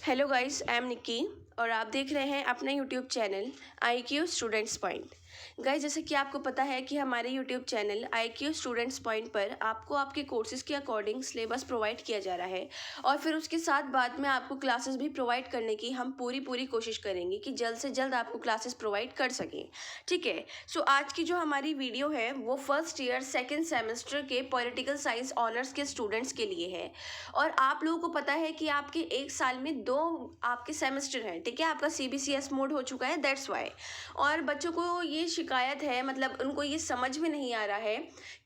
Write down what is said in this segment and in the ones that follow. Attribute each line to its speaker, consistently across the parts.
Speaker 1: Hello guys, I am Nikki और आप देख रहे हैं अपना YouTube channel IQ students point. Guys, जैसे कि आपको पता है कि हमारे YouTube channel IQ students point पर आपको आपके कोर्सेज़ के अकॉर्डिंग सिलेबस प्रोवाइड किया जा रहा है और फिर उसके साथ बाद में आपको क्लासेस भी प्रोवाइड करने की हम पूरी कोशिश करेंगे कि जल्द से जल्द आपको क्लासेस प्रोवाइड कर सकें। ठीक है, सो आज की जो हमारी वीडियो है वो फर्स्ट ईयर सेकेंड सेमेस्टर के पॉलिटिकल साइंस ऑनर्स के स्टूडेंट्स के लिए है। और आप लोगों को पता है कि आपके एक साल में 2 आपके सेमेस्टर हैं। ठीक है, आपका CBCS मोड हो चुका है, दैट्स वाई। और बच्चों को ये शिकायत है, मतलब उनको ये समझ में नहीं आ रहा है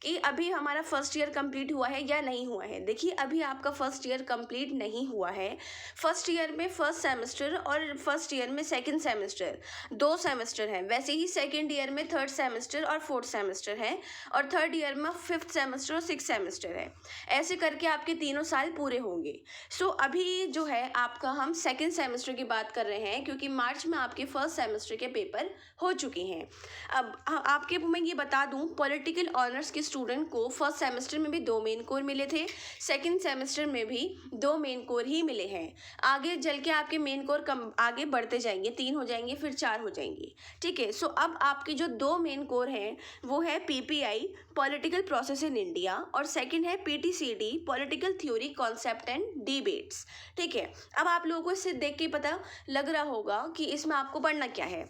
Speaker 1: कि अभी हमारा फर्स्ट ईयर कंप्लीट हुआ है या नहीं हुआ है। देखिए, अभी आपका फर्स्ट ईयर कंप्लीट नहीं हुआ है। फर्स्ट ईयर में फर्स्ट सेमेस्टर और फर्स्ट ईयर में सेकंड सेमेस्टर 2 सेमेस्टर हैं। वैसे ही सेकंड ईयर में थर्ड सेमेस्टर और फोर्थ सेमेस्टर है और थर्ड ईयर में फिफ्थ सेमेस्टर और सिक्स सेमेस्टर है। ऐसे करके आपके तीनों साल पूरे होंगे। सो अभी जो है आपका हम सेकंड सेमेस्टर की बात कर रहे हैं, क्योंकि मार्च में आपके फर्स्ट सेमेस्टर के पेपर हो चुके हैं। अब आपके मैं ये बता दूं, पॉलिटिकल ऑनर्स के स्टूडेंट को फर्स्ट सेमेस्टर में भी 2 मेन कोर मिले थे, सेकंड सेमेस्टर में भी 2 मेन कोर ही मिले हैं। आगे चल के आपके मेन कोर कम आगे बढ़ते जाएंगे, 3 हो जाएंगे, फिर 4 हो जाएंगे। ठीक है, सो अब आपके जो 2 मेन कोर हैं वो है PPI political process in India और सेकंड है PTCD political theory concept and debates. ठीक है, अब आप लोगों को इससे देख के पता लग रहा होगा कि इसमें आपको पढ़ना क्या है।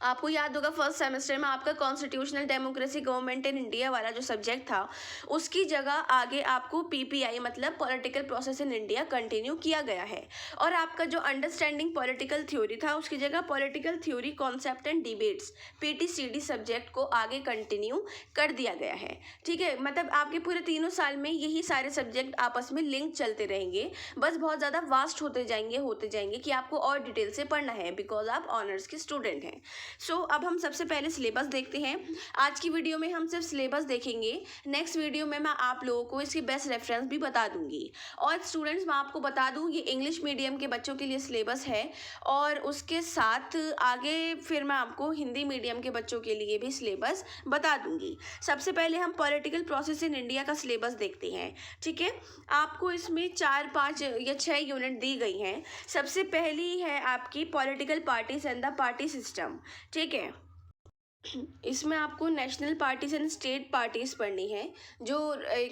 Speaker 1: आपको याद होगा फर्स्ट सेमेस्टर में आपका constitutional democracy government in India वाला जो सब्जेक्ट था, उसकी जगह आगे आपको PPI मतलब political process in India continue किया गया है। और आपका जो अंडरस्टैंडिंग पॉलिटिकल थ्योरी था, उसकी जगह political theory concept and debates PTCD subject को आगे कंटिन्यू कर दिया गया है। ठीक है, मतलब आपके पूरे तीनों साल में यही सारे सब्जेक्ट आपस में लिंक चलते रहेंगे, बस बहुत ज़्यादा वास्ट होते जाएंगे कि आपको और डिटेल से पढ़ना है, बिकॉज आप ऑनर्स के स्टूडेंट हैं। अब हम सबसे पहले सिलेबस देखते हैं। आज की वीडियो में हम सिर्फ सिलेबस देखेंगे। नेक्स्ट वीडियो में मैं आप लोगों को इसकी बेस्ट रेफरेंस भी बता दूंगी। और स्टूडेंट्स, मैं आपको बता दूं, ये इंग्लिश मीडियम के बच्चों के लिए सिलेबस है और उसके साथ आगे फिर मैं आपको हिंदी मीडियम के बच्चों के लिए भी सिलेबस बता दूंगी। सबसे पहले हम पॉलिटिकल प्रोसेस इन इंडिया का सिलेबस देखते हैं। ठीक है, आपको इसमें 4, 5 या 6 यूनिट दी गई हैं। सबसे पहली है आपकी political parties and the party system. ठीक है, इसमें आपको national parties and state parties पढ़नी है। जो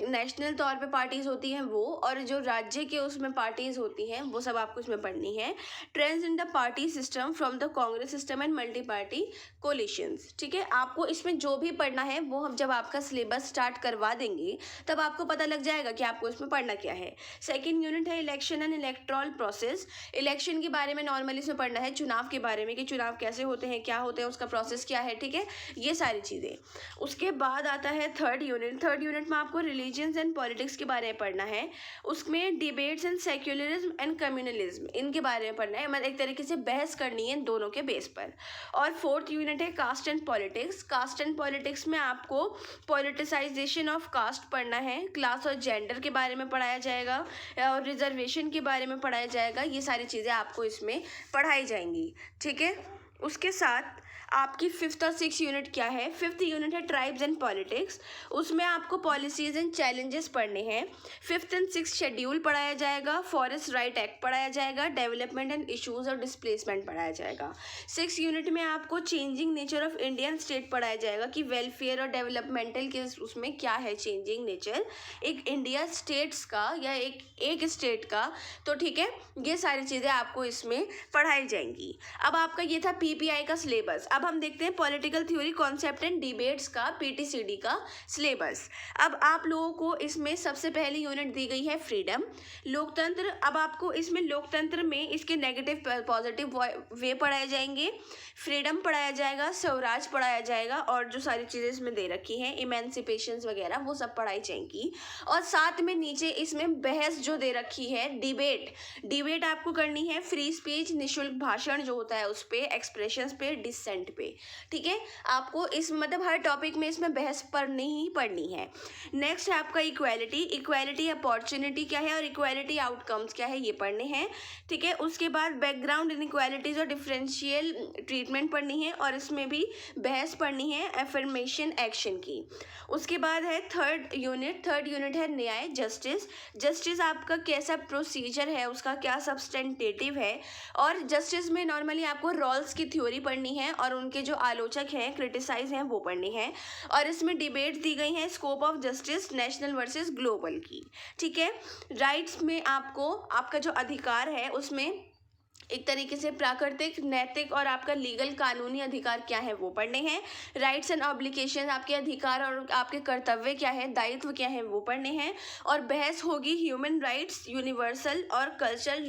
Speaker 1: नेशनल तौर पे पार्टीज होती हैं वो, और जो राज्य के उसमें पार्टीज होती हैं वो सब आपको इसमें पढ़नी है। Trends in the party system from the Congress system and multi party collisions. ठीक है, आपको इसमें जो भी पढ़ना है वो हम जब आपका सिलेबस स्टार्ट करवा देंगे तब आपको पता लग जाएगा कि आपको इसमें पढ़ना क्या है। सेकेंड यूनिट है election and erectile process. Election के बारे में नॉर्मली इसमें पढ़ना है, चुनाव के बारे में कि चुनाव कैसे होते हैं, क्या होते हैं, उसका प्रोसेस क्या है। ठीक है, ये सारी चीज़ें। उसके बाद आता है थर्ड यूनिट। थर्ड यूनिट में आपको रिलीजियंस एंड पॉलिटिक्स के बारे में पढ़ना है। उसमें debates and secularism and communalism, इनके बारे में पढ़ना है, मतलब एक तरीके से बहस करनी है दोनों के बेस पर। और फोर्थ यूनिट है caste and politics. Caste and politics में आपको पॉलिटिसाइजेशन ऑफ कास्ट पढ़ना है, क्लास और जेंडर के बारे में पढ़ाया जाएगा और रिजर्वेशन के बारे में पढ़ाया जाएगा। ये सारी चीज़ें आपको इसमें पढ़ाई जाएंगी। ठीक है, उसके साथ आपकी फिफ्थ और सिक्स यूनिट क्या है। फिफ्थ यूनिट है ट्राइब्स एंड पॉलिटिक्स। उसमें आपको पॉलिसीज एंड चैलेंजेस पढ़ने हैं। फिफ्थ एंड सिक्स शेड्यूल पढ़ाया जाएगा, फॉरेस्ट राइट एक्ट पढ़ाया जाएगा, डेवलपमेंट एंड इश्यूज और डिस्प्लेसमेंट पढ़ाया जाएगा। सिक्स यूनिट में आपको changing nature of Indian state पढ़ाया जाएगा कि वेलफेयर और डेवलपमेंटल के उसमें क्या है चेंजिंग नेचर एक इंडिया स्टेट्स का या एक स्टेट का। तो ठीक है, ये सारी चीज़ें आपको इसमें पढ़ाई जाएंगी। अब आपका ये था PPI का सिलेबस। अब हम देखते हैं political theory concept and debates का PTCD का सिलेबस। अब आप लोगों को इसमें सबसे पहली यूनिट दी गई है फ्रीडम, लोकतंत्र। अब आपको इसमें लोकतंत्र में इसके नेगेटिव पॉजिटिव वे पढ़ाए जाएंगे, फ्रीडम पढ़ाया जाएगा, स्वराज पढ़ाया जाएगा और जो सारी चीज़ें इसमें दे रखी हैं इमेंसिपेशन वगैरह वो सब पढ़ाई जाएंगी। और साथ में नीचे इसमें बहस जो दे रखी है, डिबेट आपको करनी है, फ्री स्पीच निःशुल्क भाषण जो होता है उस पर, एक्सप्रेशंस पे, डिसेंट कंटेंट पे। ठीक है, आपको इस मतलब हर टॉपिक में इसमें बहस पढ़नी ही पढ़नी है। नेक्स्ट है आपका इक्वालिटी। इक्वालिटी अपॉर्चुनिटी क्या है और इक्वालिटी आउटकम्स क्या है, ये पढ़ने हैं। ठीक है, उसके बाद बैकग्राउंड इनइक्वालिटीज और डिफरेंशियल ट्रीटमेंट पढ़नी है और इसमें भी बहस पढ़नी है एफर्मेशन एक्शन की। उसके बाद है थर्ड यूनिट है न्याय, जस्टिस। जस्टिस आपका कैसा प्रोसीजर है, उसका क्या सब्सटेंटेटिव है, और जस्टिस में नॉर्मली आपको रॉल्स की थ्योरी पढ़नी है और उनके जो आलोचक हैं, क्रिटिसाइज हैं, वो पढ़नी है। और इसमें डिबेट दी गई है scope of justice national versus global की। ठीक है, राइट्स में आपको आपका जो अधिकार है उसमें एक तरीके से प्राकृतिक, नैतिक और आपका लीगल कानूनी अधिकार क्या है वो पढ़ने हैं। राइट्स एंड ऑब्लिगेशन, आपके अधिकार और आपके कर्तव्य क्या है, दायित्व क्या है, वो पढ़ने हैं। और बहस होगी ह्यूमन राइट्स, यूनिवर्सल और कल्चरल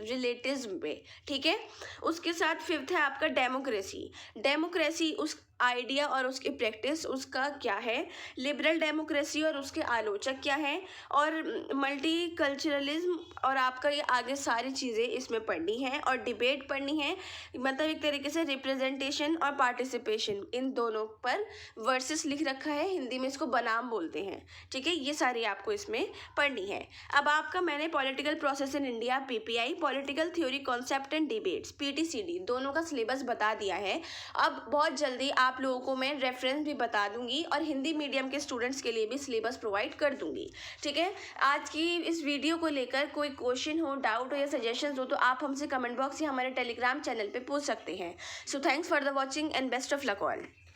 Speaker 1: रिलेटिव्स पे। ठीक है, उसके साथ फिफ्थ है आपका डेमोक्रेसी। डेमोक्रेसी उस आइडिया और उसकी प्रैक्टिस उसका क्या है, लिबरल डेमोक्रेसी और उसके आलोचक क्या हैं, और मल्टी कल्चरलिज्म और आपका ये आगे सारी चीज़ें इसमें पढ़नी है। और डिबेट पढ़नी है, मतलब एक तरीके से रिप्रेजेंटेशन और पार्टिसिपेशन, इन दोनों पर वर्सेस लिख रखा है, हिंदी में इसको बनाम बोलते हैं। ठीक है, ये सारी आपको इसमें पढ़नी है। अब आपका मैंने political process in India PPI, political theory concept and debates PTCD, दोनों का सिलेबस बता दिया है। अब बहुत जल्दी आप लोगों को मैं रेफरेंस भी बता दूंगी और हिंदी मीडियम के स्टूडेंट्स के लिए भी सिलेबस प्रोवाइड कर दूंगी। ठीक है, आज की इस वीडियो को लेकर कोई क्वेश्चन हो, डाउट हो या सजेशंस हो तो आप हमसे कमेंट बॉक्स या हमारे टेलीग्राम चैनल पे पूछ सकते हैं। So thanks for the watching and best of luck all.